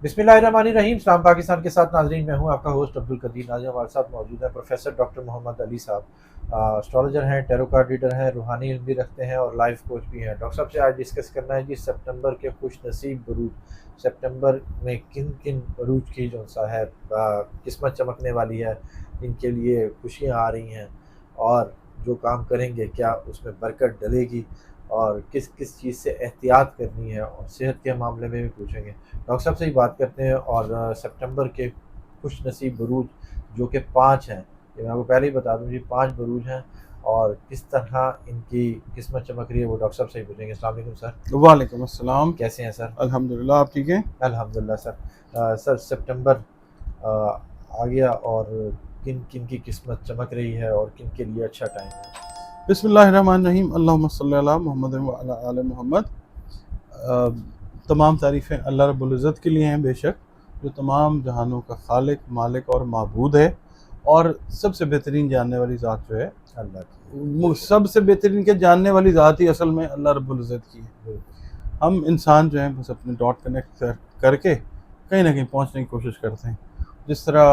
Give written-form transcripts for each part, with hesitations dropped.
बिस्मिल्लाहिर्रहमानिर्रहीम। इस्लाम पाकिस्तान के साथ नाजरीन, मैं हूं आपका होस्ट अब्दुल कदीर। नाज़रीन, हमारे साथ मौजूद है प्रोफेसर डॉक्टर मोहम्मद अली साहब। एस्ट्रोलॉजर हैं, टैरो कार्ड रीडर हैं, रूहानी इल्म भी रखते हैं और लाइफ कोच भी हैं। डॉक्टर साहब से आज डिस्कस करना है जी सितंबर के खुश नसीब बरूज। सितंबर में किन किन बरूज की जो सा है किस्मत चमकने वाली है, इनके लिए खुशियाँ आ रही हैं और जो काम करेंगे क्या उसमें बरकत डलेगी और किस किस चीज़ से एहतियात करनी है, और सेहत के मामले में भी पूछेंगे। डॉक्टर साहब से ही बात करते हैं। और सितंबर के खुश नसीब बरूज जो कि 5 हैं, ये मैं आपको पहले ही बता दूं जी, 5 बरूज हैं और किस तरह इनकी किस्मत चमक रही है वो डॉक्टर साहब से ही पूछेंगे। अस्सलाम वालेकुम सर। वालेकुम अस्सलाम। कैसे हैं सर? अल्हम्दुलिल्लाह, आप ठीक हैं? अल्हम्दुलिल्लाह सर। सर, सितंबर आ गया और किन किन की किस्मत चमक रही है और किन के लिए अच्छा टाइम है? बिस्मिल्लाहिर्रहमानिर्रहीम, अल्लाहुम्मा सल्ली अला मुहम्मद व अला आले मोहम्मद। तमाम तारीफ़ें अल्लाह रब्बुल इज़्ज़त के लिए हैं, बेशक जो तमाम जहानों का खालिक, मालिक और माबूद है, और सबसे बेहतरीन जानने वाली ज़ात जो है अल्लाह की। सबसे बेहतरीन के जानने वाली ज़ात ही असल में अल्लाह रब्बुल इज़्ज़त की है। हम इंसान जो हैं बस अपने डॉट कनेक्ट करके कहीं ना कहीं पहुंचने की कोशिश करते हैं। जिस तरह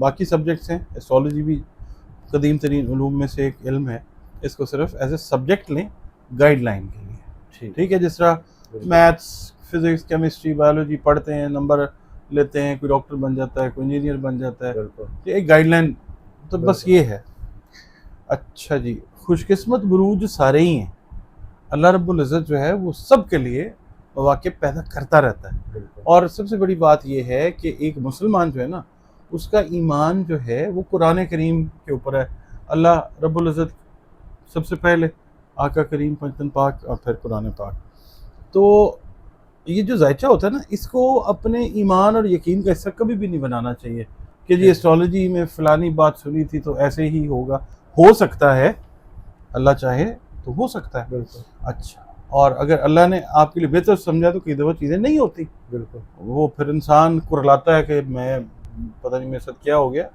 बाकी सब्जेक्ट्स हैं, एस्ट्रोलॉजी भी कदीम तरीन उलूम में से एक इल्म है, इसको सिर्फ एज ए सब्जेक्ट लें गाइडलाइन के लिए, ठीक है। जिस तरह मैथ्स, फिज़िक्स, केमिस्ट्री, बायोलॉजी पढ़ते हैं, नंबर लेते हैं, कोई डॉक्टर बन जाता है, कोई इंजीनियर बन जाता है, तो एक गाइडलाइन तो बस ये है। अच्छा जी, खुशकिस्मत बुरूज सारे ही हैं। अल्लाह रब्बुल इज़्ज़त जो है वो सब के लिए मौक़े पैदा करता रहता है। और सबसे बड़ी बात यह है कि एक मुसलमान जो है ना, उसका ईमान जो है वो कुरान करीम के ऊपर है। अल्लाह रब्बुल इज़्ज़त सबसे पहले, आका करीम पंचतन पाक, और फिर कुरान पाक। तो ये जो जायचा होता है ना, इसको अपने ईमान और यकीन का हिस्सा कभी भी नहीं बनाना चाहिए कि जी एस्ट्रोलॉजी में फ़लानी बात सुनी थी तो ऐसे ही होगा। हो सकता है, अल्लाह चाहे तो हो सकता है। बिल्कुल। अच्छा, और अगर अल्लाह ने आपके लिए बेहतर समझा तो कई दफ़ा चीज़ें नहीं होती। बिल्कुल। वो फिर इंसान कुरलाता है कि मैं पता नहीं मेरे साथ क्या हो गया,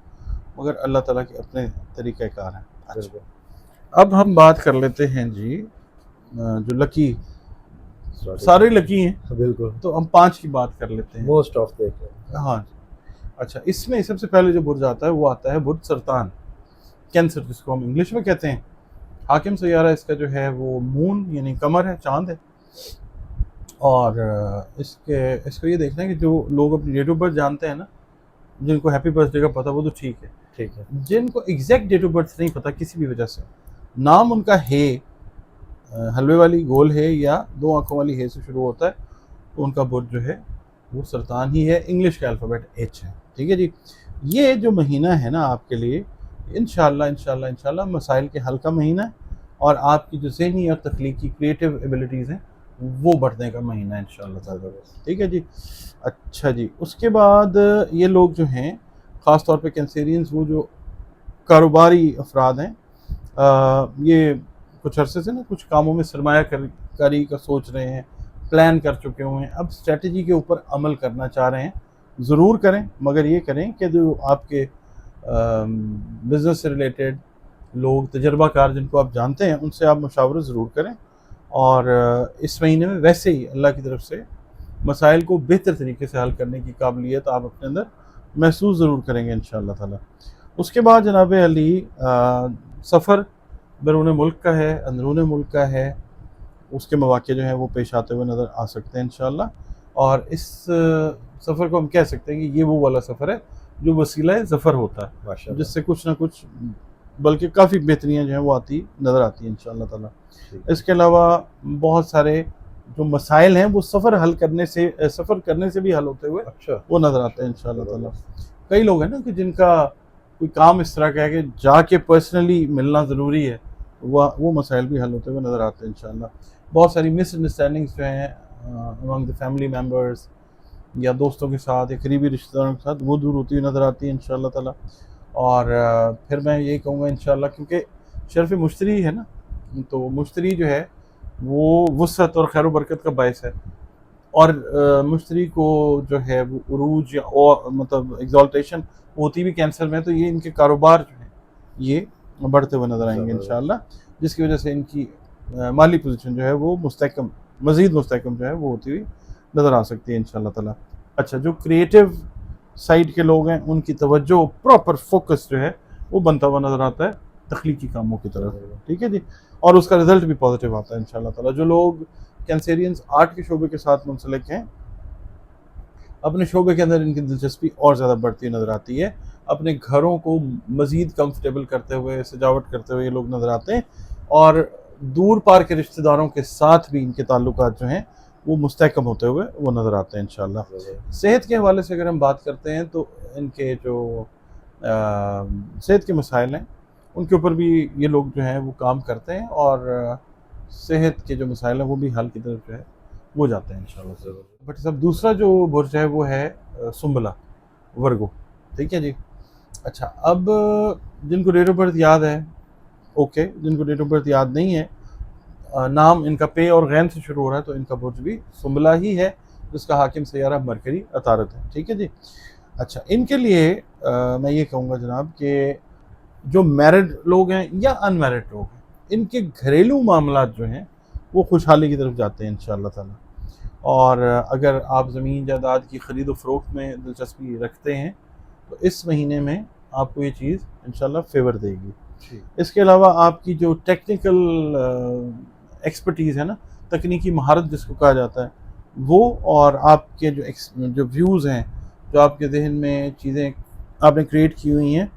मगर अल्लाह ताला के अपने तरीक़ाकार हैं। अच्छा, अब हम बात कर लेते हैं जी जो लकी, सारे लकी हैं, बिल्कुल, तो हम 5 की बात कर लेते हैं। Most of the. हाँ जी। अच्छा, इसमें सबसे पहले जो बुर्ज आता है वो आता है बुर्ज सरतान, कैंसर, जिसको हम इंग्लिश में कहते हैं। हाकिम सैयारा इसका जो है वो मून यानी कमर है, चांद है। और इसको ये देखना है कि जो लोग अपनी डेट ऑफ बर्थ जानते हैं ना, जिनको हैप्पी बर्थडे का पता, वो तो ठीक है। ठीक है। जिनको एग्जैक्ट डेट ऑफ बर्थ नहीं पता किसी भी वजह से, नाम उनका है हलवे वाली गोल है या 2 आंखों वाली है से शुरू होता है, तो उनका बुर्ज जो है वो सरतान ही है। इंग्लिश का अल्फ़ाबेट H है, ठीक है जी। ये जो महीना है ना आपके लिए, इंशाल्लाह मसाइल के हल का महीना है, और आपकी जो ज़हनी और तख्लीकी क्रिएटिव एबिलिटीज़ हैं वो बढ़ने का महीना है इंशाल्लाह, ठीक है जी। अच्छा जी, उसके बाद ये लोग जो हैं, ख़ास तौर पे कैंसेरियंस, वो जो कारोबारी अफराद हैं, ये कुछ अरसे से ना कुछ कामों में सरमाया कारी का सोच रहे हैं, प्लान कर चुके हुए हैं, अब स्ट्रेटजी के ऊपर अमल करना चाह रहे हैं। ज़रूर करें, मगर ये करें कि जो आपके बिज़नेस से रिलेटेड लोग, तजर्बाकार जिनको आप जानते हैं, उनसे आप मशावरा ज़रूर करें। और इस महीने में वैसे ही अल्लाह की तरफ से मसाइल को बेहतर तरीके से हल करने की काबिलियत आप अपने अंदर महसूस ज़रूर करेंगे इंशाअल्लाह ताला। उसके बाद जनाब अली, सफ़र बैरून मुल्क का है, अंदरून मुल्क का है, उसके मौक़े जो हैं वो पेश आते हुए नज़र आ सकते हैं इंशाअल्लाह। और इस सफ़र को हम कह सकते हैं कि ये वो वाला सफ़र है जो वसीला ज़फ़र होता है, जिससे कुछ ना कुछ, बल्कि काफ़ी बेहतरियाँ जो हैं वो आती नज़र आती हैं इंशाअल्लाह ताला। इसके अलावा बहुत सारे जो मसाइल हैं वो सफ़र करने से भी हल होते हुए वो नज़र आते हैं इंशाअल्लाह ताला। कई लोग हैं ना कि जिनका कोई काम इस तरह का है कि जाके पर्सनली मिलना ज़रूरी है, वो मसाइल भी हल होते हुए नज़र आते हैं इंशाअल्लाह। बहुत सारी मिसअंडरस्टैंडिंग्स जो हैं अमंग द फैमिली मेम्बर्स या दोस्तों के साथ या करीबी रिश्तेदारों के साथ, वो दूर होती हुई नज़र आती है इंशाअल्लाह ताला। और फिर मैं यही कहूँगा इंशाअल्लाह, क्योंकि शर्फ़ मुश्तरी है ना, तो मुश्तरी जो है वो वुसअत और खैर बरकत का बायस है। और मुश्तरी को जो है वो उरूज या और मतलब एग्जॉल्टेशन होती भी कैंसर में, तो ये इनके कारोबार जो हैं ये बढ़ते हुए नज़र आएंगे इंशाअल्लाह, जिसकी वजह से इनकी माली पोजीशन जो है वो मज़ीद मुस्तहकम जो है वो होती हुई नज़र आ सकती है इंशाल्लाह ताला। अच्छा, जो क्रिएटिव साइड के लोग हैं उनकी तवज्जो प्रॉपर फोकस जो है वो बनता हुआ नज़र आता है तख्लीकी कामों की तरफ, ठीक है जी, और उसका रिजल्ट भी पॉजिटिव आता है इंशाल्लाह ताला। जो लोग कैंसेरियंस आर्ट के शोबे के साथ मुंसलिक हैं, अपने शोबे के अंदर इनकी दिलचस्पी और ज़्यादा बढ़ती नज़र आती है। अपने घरों को मज़ीद कंफर्टेबल करते हुए, सजावट करते हुए ये लोग नज़र आते हैं, और दूर पार के रिश्तेदारों के साथ भी इनके ताल्लुकात जो हैं वो मुस्तहकम होते हुए वो नज़र आते हैं इंशाल्लाह। सेहत के हवाले से अगर हम बात करते हैं तो इनके जो सेहत के मसाइल हैं उनके ऊपर भी ये लोग जो हैं वो काम करते हैं, और सेहत के जो मसाइल हैं वो भी हल की तरफ जो है वो जाते हैं इंशाल्लाह। बट सब दूसरा जो बुर्ज है वो है सुंबला वर्गो, ठीक है जी। अच्छा, अब जिनको डेट ऑफ बर्थ याद है ओके, जिनको डेट ऑफ बर्थ याद नहीं है, नाम इनका पे और गैन से शुरू हो रहा है, तो इनका बुर्ज भी सुंबला ही है, जिसका हाकिम सैयारा मरकरी अतारत है, ठीक है जी। अच्छा, इनके लिए मैं ये कहूँगा जनाब कि जो मैरिड लोग हैं या अनमैरिड लोग हैं, इनके घरेलू मामलात जो हैं वो खुशहाली की तरफ जाते हैं इंशाल्लाह ताला। और अगर आप ज़मीन जायदाद की ख़रीद व फ़रोख्त में दिलचस्पी रखते हैं तो इस महीने में आपको ये चीज़ इंशाल्लाह फेवर देगी। इसके अलावा आपकी जो टेक्निकल एक्सपर्टीज़ है ना, तकनीकी महारत जिसको कहा जाता है वो, और आपके जो व्यूज़ हैं, जो आपके जहन में चीज़ें आपने क्रिएट की हुई हैं,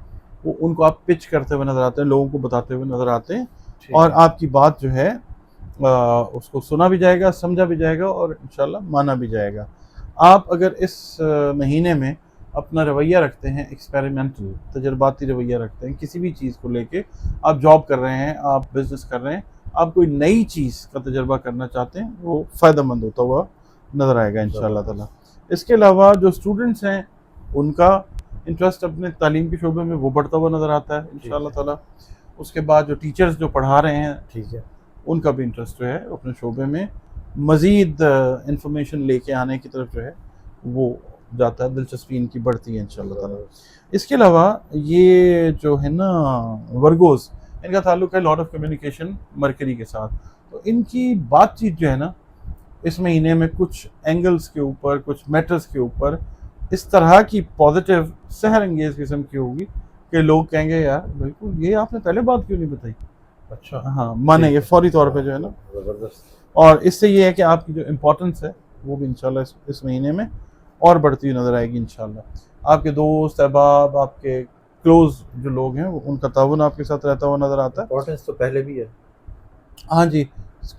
वो उनको आप पिच करते हुए नज़र आते हैं, लोगों को बताते हुए नज़र आते हैं, और आपकी बात जो है उसको सुना भी जाएगा, समझा भी जाएगा और इंशाल्लाह माना भी जाएगा। आप अगर इस महीने में अपना रवैया रखते हैं, एक्सपेरिमेंटल तजर्बाती रवैया रखते हैं, किसी भी चीज़ को लेके, आप जॉब कर रहे हैं, आप बिज़नेस कर रहे हैं, आप कोई नई चीज़ का तजर्बा करना चाहते हैं, वो फ़ायदेमंद होता हुआ नज़र आएगा इंशाल्लाह ताला। इसके अलावा जो स्टूडेंट्स हैं उनका इंटरेस्ट अपने तालीम के शोबे में वो बढ़ता हुआ नज़र आता है इंशाल्लाह ताला। उसके बाद जो टीचर्स जो पढ़ा रहे हैं, ठीक है, उनका भी इंटरेस्ट जो है अपने शोबे में मज़ीद इंफॉर्मेशन लेके आने की तरफ जो है वो जाता है, दिलचस्पी इनकी बढ़ती है इंशाल्लाह ताला। इसके अलावा ये जो है ना वर्गोस, इनका ताल्लुक है लॉट ऑफ कम्युनिकेशन मरकरी के साथ, तो इनकी बातचीत जो है ना इस महीने में कुछ एंगल्स के ऊपर, कुछ मैटर्स के ऊपर इस तरह की पॉजिटिव सहर अंगेज किस्म की होगी कि लोग कहेंगे यार बिल्कुल ये आपने पहले बात क्यों नहीं बताई। अच्छा, हाँ, मानेंगे फौरी तौर पे जो है ना, ज़बरदस्त। और इससे ये है कि आपकी जो इम्पोर्टेंस है वो भी इंशाल्लाह इस महीने में और बढ़ती हुई नज़र आएगी इंशाल्लाह। आपके दोस्त अहबाब, आपके क्लोज जो लोग हैं, उनका ताउन आपके साथ रहता हुआ नज़र आता है। इम्पोर्टेंस तो पहले भी है, हाँ जी,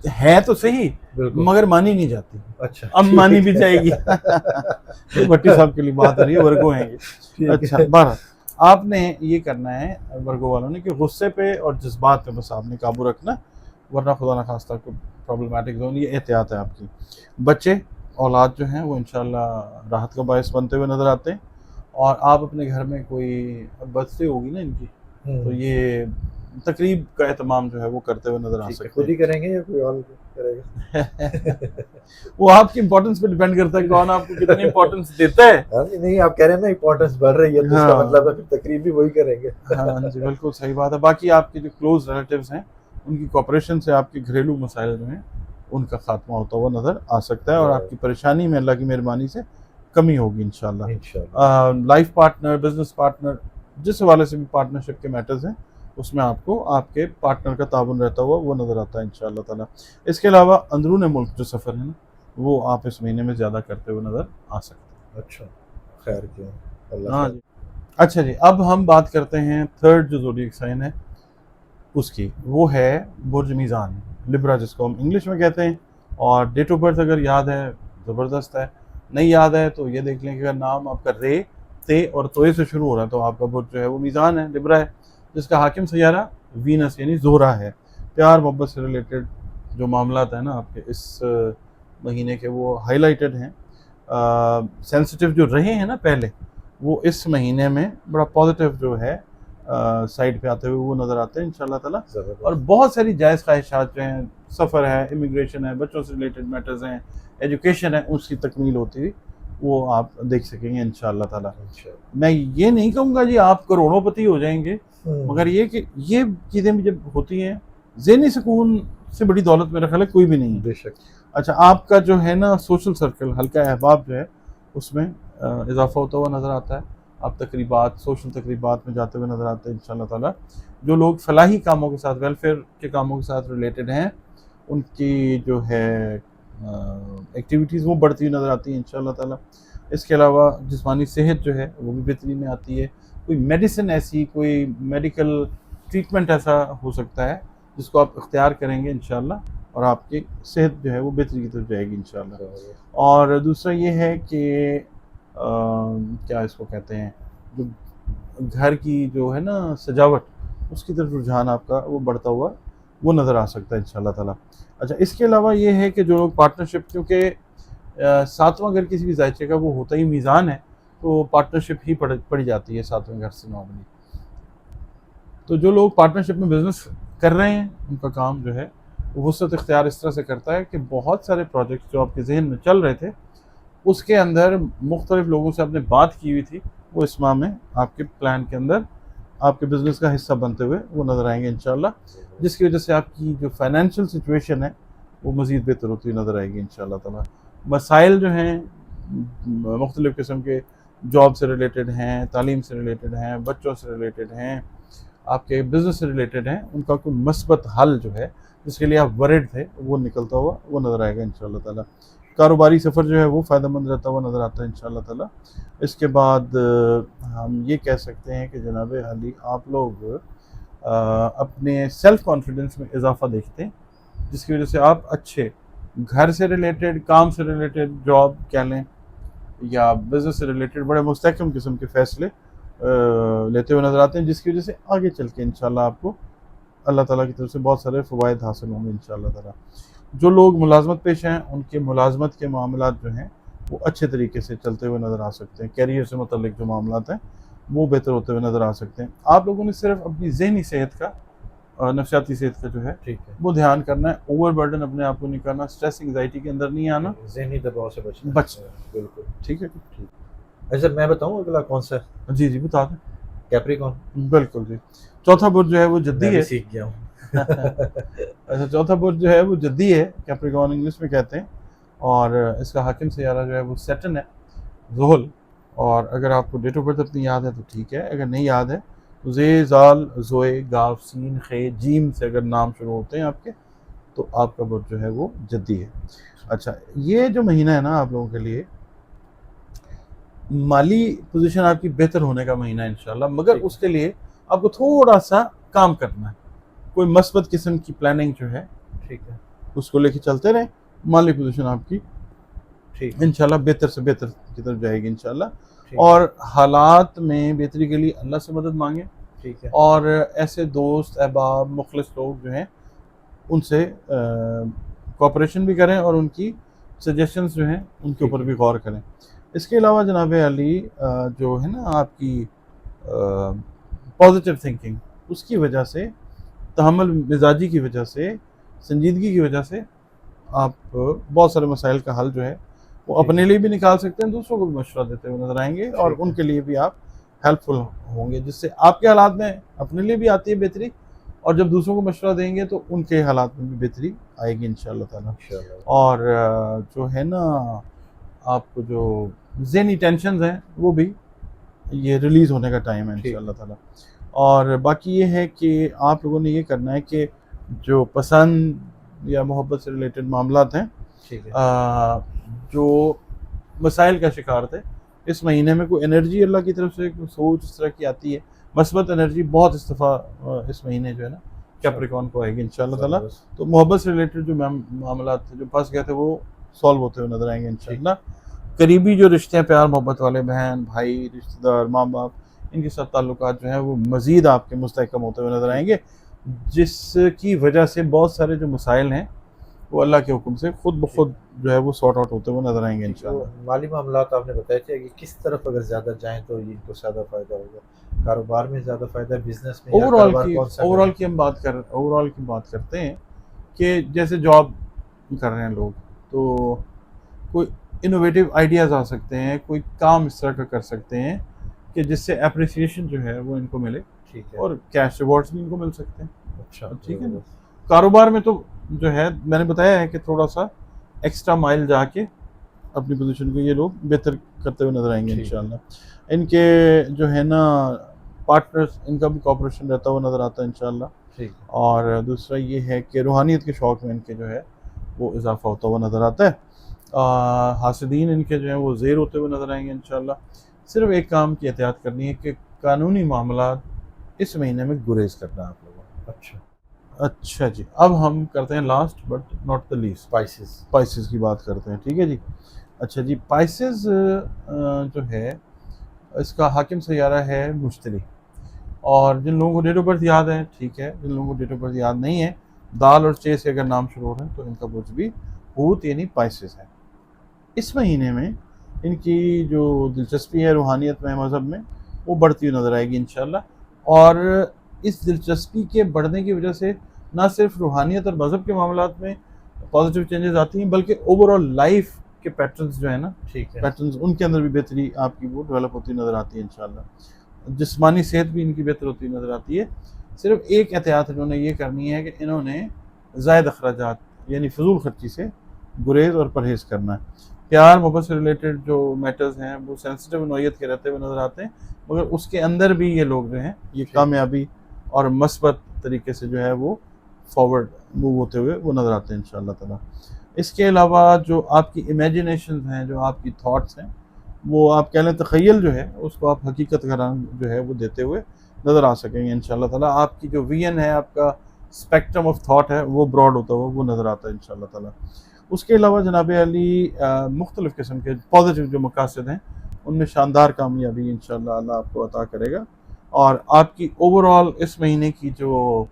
है तो सही, मगर मानी नहीं जाती। अच्छा, अब मानी भी जाएगी। तो भट्टी साहब के लिए बात आ रही है, वर्गो हैं ये। अच्छा, बारह आपने ये करना है वर्गो वालों ने कि गुस्से पे और जज्बात पे बस आपने काबू रखना, वरना खुदा ना खास्ता कोई प्रॉब्लमेटिक जोन, ये एहतियात है आपकी। बच्चे औलाद जो हैं वो इंशाल्लाह राहत का बायस बनते हुए नज़र आते हैं, और आप अपने घर में कोई बर्थडे होगी ना इनकी, तो ये तकरीब का एहतमाम जो है वो करते हुए नज़र आ सकते हैं। खुद ही करेंगे या कोई और करेगा? वो आपकी इम्पोर्टेंस पे डिपेंड करता है, कौन आपको कितनी इम्पोर्टेंस देता है। नहीं, आप कह रहे हैं ना इम्पोर्टेंस बढ़ रही है, तो इसका मतलब है फिर तकरीब भी वही करेंगे। हाँ जी, बिल्कुल सही बात है। बाकी आपके जो क्लोज रिलेटिव्स हैं उनकी कोऑपरेशन से आपके घरेलू मसाइल जो हैं उनका खात्मा होता हुआ नज़र आ सकता है, और आपकी परेशानी में अल्लाह की मेहरबानी से कमी होगी इंशाल्लाह। लाइफ पार्टनर, बिजनेस पार्टनर, जिस हवाले से भी पार्टनरशिप के मैटर्स हैं उसमें आपको आपके पार्टनर का ताउन रहता हुआ वो नज़र आता है इंशाल्लाह ताला। इसके अलावा अंदरून मुल्क जो सफ़र है ना वो आप इस महीने में ज़्यादा करते हुए नज़र आ सकते हैं। अच्छा, खैर क्यों, हाँ जी। अच्छा जी, अब हम बात करते हैं थर्ड जो ज़ोडिएक साइन है उसकी, वो है बुर्ज मीज़ान, लिब्रा जिसको हम इंग्लिश में कहते हैं। और डेट ऑफ बर्थ अगर याद है ज़बरदस्त है, नहीं याद है तो ये देख लें कि अगर नाम आपका रे, ते और तोए से शुरू हो रहा है तो आपका बुर्ज जो है वो मीज़ान है, लिब्रा है, जिसका हाकिम सैयारा वीनस यानी ज़ोहरा है। प्यार मोहब्बत से रिलेटेड जो मामलात हैं ना आपके इस महीने के वो हाईलाइटेड हैं। सेंसिटिव जो रहे हैं ना पहले, वो इस महीने में बड़ा पॉजिटिव जो है साइड पे आते हुए वो नज़र आते हैं इंशाल्लाह ताला। और बहुत सारी जायज़ ख्वाहिशात जो हैं, सफ़र है, इमिग्रेशन है, बच्चों से रिलेटेड मैटर्स हैं, एजुकेशन है, उसकी तकमील होती हुई वो आप देख सकेंगे इंशाल्लाह ताला। मैं ये नहीं कहूँगा जी आप करोड़ोंपति हो जाएंगे, मगर ये कि ये चीज़ें भी जब होती हैं, ज़हनी सुकून से बड़ी दौलत मेरा ख्याल है कोई भी नहीं है। बेशक اچھا آپ کا جو ہے نا سوشل سرکل، حلقہ احباب جو ہے اس میں اضافہ ہوتا ہوا نظر آتا ہے. آپ تقریبات، سوشل تقریبات میں جاتے ہوئے نظر آتے ہیں انشاءاللہ تعالیٰ. جو لوگ فلاحی کاموں کے ساتھ، ویلفیئر کے کاموں کے ساتھ ریلیٹڈ ہیں، ان کی جو ہے ایکٹیویٹیز وہ بڑھتی ہوئی نظر آتی ہیں انشاءاللہ تعالیٰ. اس کے علاوہ جسمانی صحت جو ہے وہ بھی بہتری میں آتی ہے. کوئی میڈیسن ایسی، کوئی میڈیکل ٹریٹمنٹ ایسا ہو سکتا ہے جس کو آپ اختیار کریں گے انشاءاللہ، اور آپ کی صحت جو ہے وہ بہتری کی طرف جائے گی انشاءاللہ. اور دوسرا یہ ہے کہ کیا اس کو کہتے ہیں، جو گھر کی جو ہے نا سجاوٹ، اس کی طرف رجحان آپ کا وہ بڑھتا ہوا وہ نظر آ سکتا ہے انشاءاللہ تعالیٰ. اچھا اس کے علاوہ یہ ہے کہ جو لوگ پارٹنرشپ، کیونکہ ساتواں گھر کسی بھی ذائچے کا وہ ہوتا ہی میزان ہے، تو پارٹنرشپ ہی پڑی جاتی ہے ساتویں گھر سے نارملی. تو جو لوگ پارٹنرشپ میں بزنس کر رہے ہیں ان کا کام جو ہے وہ وسعت اختیار اس طرح سے کرتا ہے کہ بہت سارے پروجیکٹس جو آپ کے ذہن میں چل رہے تھے اس کے اندر مختلف لوگوں سے آپ نے بات کی ہوئی تھی، وہ اس ماہ میں آپ کے پلان کے اندر آپ کے بزنس کا حصہ بنتے ہوئے وہ نظر آئیں گے انشاءاللہ، جس کی وجہ سے آپ کی جو فائنینشیل سچویشن ہے وہ مزید بہتر ہوتی ہوئی نظر آئے گی انشاءاللہ تعالیٰ. مسائل جو ہیں مختلف قسم کے، جاب سے ریلیٹڈ ہیں، تعلیم سے ریلیٹڈ ہیں، بچوں سے ریلیٹڈ ہیں، آپ کے بزنس سے ریلیٹڈ ہیں، ان کا کوئی مثبت حل جو ہے جس کے لیے آپ ورڈ تھے وہ نکلتا ہوا وہ نظر آئے گا انشاءاللہ تعالیٰ. کاروباری سفر جو ہے وہ فائدہ مند رہتا ہوا نظر آتا ہے انشاءاللہ تعالیٰ. اس کے بعد ہم یہ کہہ سکتے ہیں کہ جناب علی آپ لوگ اپنے سیلف کانفیڈنس میں اضافہ دیکھتے ہیں، جس کی وجہ سے آپ اچھے گھر سے ریلیٹڈ، کام سے ریلیٹڈ، جاب کہہ لیں یا بزنس سے ریلیٹڈ بڑے مستحکم قسم کے فیصلے لیتے ہوئے نظر آتے ہیں، جس کی وجہ سے آگے چل کے انشاءاللہ آپ کو اللہ تعالیٰ کی طرف سے بہت سارے فوائد حاصل ہوں گے انشاءاللہ تعالیٰ. جو لوگ ملازمت پیش ہیں ان کے ملازمت کے معاملات جو ہیں وہ اچھے طریقے سے چلتے ہوئے نظر آ سکتے ہیں. کیریئر سے متعلق جو معاملات ہیں وہ بہتر ہوتے ہوئے نظر آ سکتے ہیں. آپ لوگوں نے صرف اپنی ذہنی صحت کا، نفسیاتی صحت کا جو ہے ٹھیک ہے، وہ دھیان کرنا ہے. اوور برڈن اپنے آپ کو نہیں کرنا، اسٹریس انگزائٹی کے اندر نہیں آنا، ذہنی دباؤ سے بچنا. بالکل ٹھیک ہے. اچھا میں بتاؤں اگلا کون سا ہے؟ جی بتا دیں. کیپریکون. بالکل جی. چوتھا برج جو ہے وہ جدی ہے. سیکھ گیا ہوں. اچھا چوتھا برج جو ہے وہ جدی ہے، کیپریکون انگلش میں کہتے ہیں، اور اس کا حاکم سیارہ جو ہے وہ سیٹن ہے، زحل. اور اگر آپ کو ڈیٹ آف برتھ اپنی یاد ہے تو ٹھیک ہے، اگر نہیں یاد ہے تو زے، زال، زوئے، گاف، سین، خے، جیم سے اگر نام شروع ہوتے ہیں آپ کے تو آپ کا برج جو ہے وہ جدی ہے. اچھا یہ جو مہینہ ہے نا آپ لوگوں کے لیے مالی پوزیشن آپ کی بہتر ہونے کا مہینہ ہے انشاءاللہ، مگر اس کے لیے آپ کو تھوڑا سا کام کرنا ہے. کوئی مثبت قسم کی پلاننگ جو ہے ٹھیک ہے اس کو لے کے چلتے رہیں، مالی پوزیشن آپ کی ٹھیک انشاءاللہ بہتر سے بہتر کی طرف جائے گی انشاءاللہ. اور حالات میں بہتری کے لیے اللہ سے مدد مانگیں، ٹھیک ہے اور ایسے دوست احباب مخلص لوگ جو ہیں ان سے کوآپریشن بھی کریں اور ان کی سجیشنز جو ہیں ان کے اوپر بھی غور کریں. اس کے علاوہ جناب علی جو ہے نا آپ کی پازیٹیو تھنکنگ، اس کی وجہ سے، تحمل مزاجی کی وجہ سے، سنجیدگی کی وجہ سے آپ بہت سارے مسائل کا حل جو ہے وہ اپنے لیے بھی نکال سکتے ہیں، دوسروں کو بھی مشورہ دیتے ہوئے نظر آئیں گے، اور ان کے لیے بھی آپ ہیلپ فل ہوں گے، جس سے آپ کے حالات میں اپنے لیے بھی آتی ہے بہتری، اور جب دوسروں کو مشورہ دیں گے تو ان کے حالات میں بھی بہتری آئے گی انشاءاللہ تعالیٰ. اور جو ہے نا آپ کو جو ذہنی ٹینشنز ہیں وہ بھی یہ ریلیز ہونے کا ٹائم ہے انشاءاللہ تعالیٰ. اور باقی یہ ہے کہ آپ لوگوں نے یہ کرنا ہے کہ جو پسند یا محبت سے ریلیٹڈ معاملات ہیں، جو مسائل کا شکار تھے، اس مہینے میں کوئی انرجی اللہ کی طرف سے کوئی سوچ اس طرح کی آتی ہے، مثبت انرجی بہت استفا اس مہینے جو ہے نا کیپریکون کو آئے گی انشاءاللہ تعالیٰ. تو محبت سے ریلیٹڈ جو معاملات تھے جو پھنس گئے تھے وہ سالو ہوتے ہوئے نظر آئیں گے انشاءاللہ. قریبی جو رشتے ہیں، پیار محبت والے، بہن بھائی، رشتہ دار، ماں باپ، ان کے ساتھ تعلقات جو ہیں وہ مزید آپ کے مستحکم ہوتے ہوئے نظر آئیں گے، جس کی وجہ سے بہت سارے جو مسائل ہیں وہ اللہ کے حکم سے خود بخود جو ہے وہ سارٹ آؤٹ ہوتے ہوئے نظر آئیں گے انشاءاللہ. مالی معاملات آپ نے بتایا تھے کہ کس طرف اگر زیادہ جائیں تو ان کو زیادہ فائدہ ہوگا، کاروبار میں زیادہ فائدہ ہے، بزنس میں، اوور آل کی ہم بات کرتے ہیں کہ جیسے جاب کر رہے ہیں لوگ تو کوئی انوویٹیو آئیڈیاز آ سکتے ہیں، کوئی کام اس طرح کا کر سکتے ہیں کہ جس سے اپریسیشن جو ہے وہ ان کو ملے، اور کیش ریوارڈز بھی ان کو مل سکتے ہیں. اچھا ٹھیک ہے نا. کاروبار میں تو جو ہے میں نے بتایا ہے کہ تھوڑا سا ایکسٹرا مائل جا کے اپنی پوزیشن کو یہ لوگ بہتر کرتے ہوئے نظر آئیں گے ٹھیک۔ انشاءاللہ. ان کے جو ہے نا پارٹنرز، ان کا بھی کوآپریشن رہتا ہوا نظر آتا ہے انشاءاللہ. ٹھیک۔ اور دوسرا یہ ہے کہ روحانیت کے شوق میں ان کے جو ہے وہ اضافہ ہوتا ہوا نظر آتا ہے. حاسدین ان کے جو ہیں وہ زیر ہوتے ہوئے نظر آئیں گے انشاءاللہ. صرف ایک کام کی احتیاط کرنی ہے کہ قانونی معاملات اس مہینے میں گریز کرنا ہے آپ لوگوں کو. اچھا، اچھا جی، اب ہم کرتے ہیں last but not the least, spices کی بات کرتے ہیں. ٹھیک ہے جی. اچھا جی، اسپائسز جو ہے اس کا حاکم سیارہ ہے مشتری. اور جن لوگوں کو ڈیٹ آف برتھ یاد ہے ٹھیک ہے، جن لوگوں کو ڈیٹ آف برتھ یاد نہیں ہے، دال اور چے سے اگر نام شروع ہو رہے ہیں تو ان کا برج بھی حوت یعنی پائسز ہے. اس مہینے میں ان کی جو دلچسپی ہے روحانیت میں، مذہب میں، وہ بڑھتی ہوئی نظر آئے گی انشاءاللہ. اور اس دلچسپی کے بڑھنے کی وجہ سے نہ صرف روحانیت اور مذہب کے معاملات میں پازیٹیو چینجز آتی ہیں، بلکہ اوور آل لائف کے پیٹرنز جو ہیں نا، ٹھیک ہے، پیٹرنز ان کے اندر بھی بہتری آپ کی وہ ڈیولپ ہوتی نظر آتی ہے انشاءاللہ. جسمانی صحت بھی ان کی بہتر ہوتی نظر آتی ہے. صرف ایک احتیاط انہوں نے یہ کرنی ہے کہ انہوں نے زائد اخراجات یعنی فضول خرچی سے گریز اور پرہیز کرنا ہے. پیار محبت سے ریلیٹڈ جو میٹرز ہیں وہ سینسٹیو نوعیت کے رہتے ہوئے نظر آتے ہیں، مگر اس کے اندر بھی یہ لوگ جو ہیں یہ کامیابی اور مثبت طریقے سے جو ہے وہ فارورڈ موو ہوتے ہوئے وہ نظر آتے ہیں انشاءاللہ تعالیٰ. اس کے علاوہ جو آپ کی امیجنیشنز ہیں، جو آپ کی تھاٹس ہیں، وہ آپ کہہ لیں تخیل جو ہے اس کو آپ حقیقت گران جو ہے وہ دیتے ہوئے نظر آ سکیں گے انشاءاللہ تعالیٰ. آپ کی جو ویژن ہے، آپ کا اسپیکٹرم آف تھاٹ ہے، وہ براڈ ہوتا ہوا وہ نظر آتا ہے انشاءاللہ تعالیٰ. اس کے علاوہ جناب علی مختلف قسم کے پازیٹیو جو مقاصد ہیں ان میں شاندار کامیابی انشاءاللہ اللہ آپ کو عطا کرے گا. اور آپ کی اوور آل اس مہینے کی جو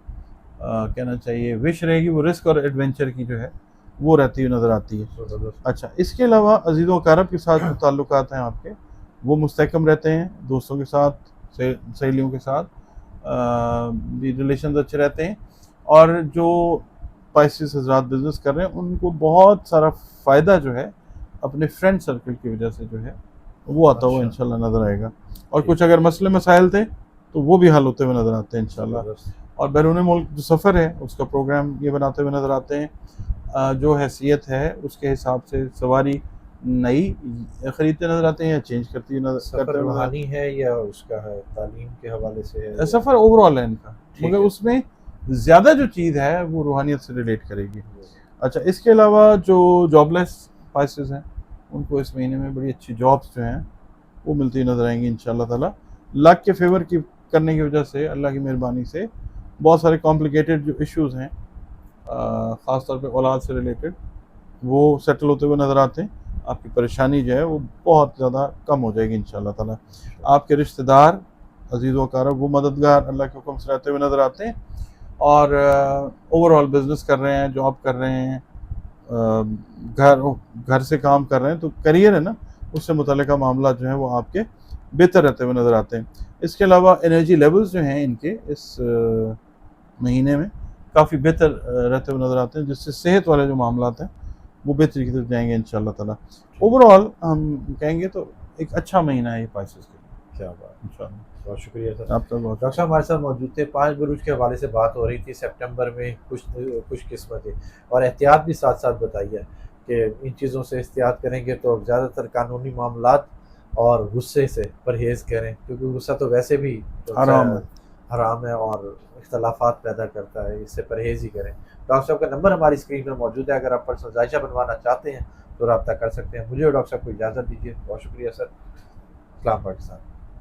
کہنا چاہیے وش رہے گی وہ رسک اور ایڈونچر کی جو ہے وہ رہتی ہوئی نظر آتی ہے. اچھا، اس کے علاوہ عزیز و اقارب کے ساتھ جو تعلقات ہیں آپ کے وہ مستحکم رہتے ہیں. دوستوں کے ساتھ، سہیلیوں کے ساتھ بھی ریلیشنز اچھے رہتے ہیں. اور جو اسپائسز حضرات بزنس کر رہے ہیں ان کو بہت سارا فائدہ جو ہے اپنے فرینڈ سرکل کی وجہ سے جو ہے وہ آتا ہوا انشاءاللہ نظر آئے گا. اور کچھ اگر مسئلے مسائل تھے تو وہ بھی حل ہوتے ہوئے نظر آتے ہیں انشاءاللہ. اور بیرون ملک جو سفر ہے اس کا پروگرام یہ بناتے ہوئے نظر آتے ہیں. جو حیثیت ہے اس کے حساب سے سواری نئی خریدتے نظر آتے ہیں یا چینج کرتی سفر روحانی ہے یا اس کا ہے تعلیم کے حوالے سے ہے؟ سفر اوور آل ہے ان کا، مگر اس میں زیادہ جو چیز ہے وہ روحانیت سے ریلیٹ کرے گی. اچھا، اس کے علاوہ جو جاب لیس اسپائسز ہیں ان کو اس مہینے میں بڑی اچھی جابس جو ہیں وہ ملتی نظر آئیں گی انشاءاللہ تعالیٰ. لک کے فیور کی کرنے کی وجہ سے اللہ کی مہربانی سے بہت سارے کمپلیکیٹڈ جو ایشوز ہیں خاص طور پہ اولاد سے ریلیٹڈ وہ سیٹل ہوتے ہوئے نظر آتے ہیں. آپ کی پریشانی جو ہے وہ بہت زیادہ کم ہو جائے گی انشاءاللہ تعالیٰ. آپ کے رشتہ دار عزیز و اقارب وہ مددگار اللہ کے حکم سے رہتے ہوئے نظر آتے ہیں. اور اوور آل بزنس کر رہے ہیں، جاب کر رہے ہیں، گھر سے کام کر رہے ہیں تو کریئر ہے نا اس سے متعلقہ معاملات جو ہیں وہ آپ کے بہتر رہتے ہوئے نظر آتے ہیں. اس کے علاوہ انرجی لیولز جو ہیں ان کے اس مہینے میں کافی بہتر رہتے ہوئے نظر آتے ہیں، جس سے صحت والے جو معاملات ہیں وہ بہتری کی طرف جائیں گے انشاءاللہ تعالیٰ. اوور آل ہم کہیں گے تو ایک اچھا مہینہ ہے یہ پائسز کے لیے. کیا بات، انشاءاللہ. بہت شکریہ سر. آپ کا بہت ڈاکٹر صاحب ہمارے ساتھ موجود تھے. 5 بروج کے حوالے سے بات ہو رہی تھی. سپٹمبر میں خوش قسمت ہے اور احتیاط بھی ساتھ ساتھ بتائیے کہ ان چیزوں سے احتیاط کریں گے تو زیادہ تر قانونی معاملات اور غصے سے پرہیز کریں، کیونکہ غصہ تو ویسے بھی حرام ہے اور اختلافات پیدا کرتا ہے. اس سے پرہیز ہی کریں. ڈاکٹر صاحب کا نمبر ہماری اسکرین پر موجود ہے، اگر آپ پرسنل ذائچہ بنوانا چاہتے ہیں تو رابطہ کر سکتے ہیں. مجھے اور ڈاکٹر صاحب کو اجازت دیجیے. بہت شکریہ سر. اسلام پاکستان.